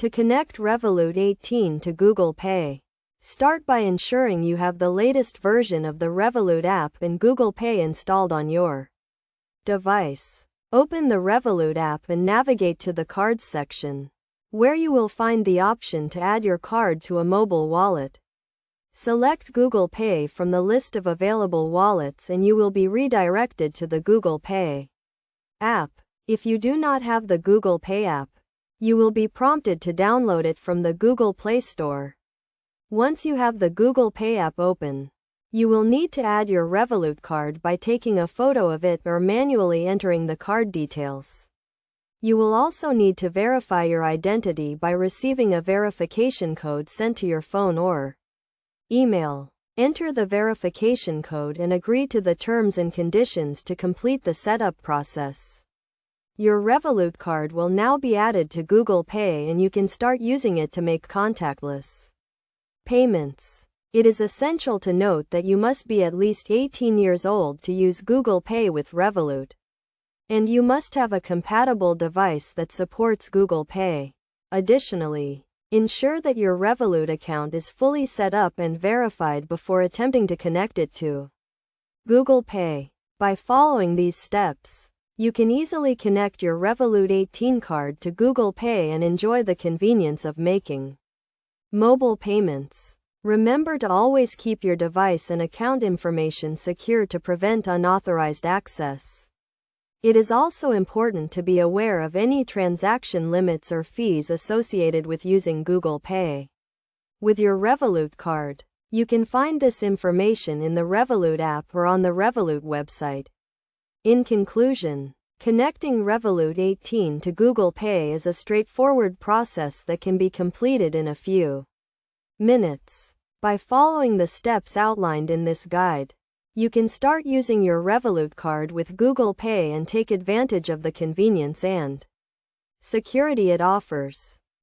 To connect Revolut 18 to Google Pay, start by ensuring you have the latest version of the Revolut app and Google Pay installed on your device. Open the Revolut app and navigate to the Cards section, where you will find the option to add your card to a mobile wallet. Select Google Pay from the list of available wallets and you will be redirected to the Google Pay app. If you do not have the Google Pay app, you will be prompted to download it from the Google Play Store. Once you have the Google Pay app open, you will need to add your Revolut card by taking a photo of it or manually entering the card details. You will also need to verify your identity by receiving a verification code sent to your phone or email. Enter the verification code and agree to the terms and conditions to complete the setup process. Your Revolut card will now be added to Google Pay and you can start using it to make contactless payments. It is essential to note that you must be at least 18 years old to use Google Pay with Revolut. And you must have a compatible device that supports Google Pay. Additionally, ensure that your Revolut account is fully set up and verified before attempting to connect it to Google Pay. By following these steps, you can easily connect your Revolut 18 card to Google Pay and enjoy the convenience of making mobile payments. Remember to always keep your device and account information secure to prevent unauthorized access. It is also important to be aware of any transaction limits or fees associated with using Google Pay with your Revolut card. You can find this information in the Revolut app or on the Revolut website. In conclusion, connecting Revolut 18 to Google Pay is a straightforward process that can be completed in a few minutes. By following the steps outlined in this guide, you can start using your Revolut card with Google Pay and take advantage of the convenience and security it offers.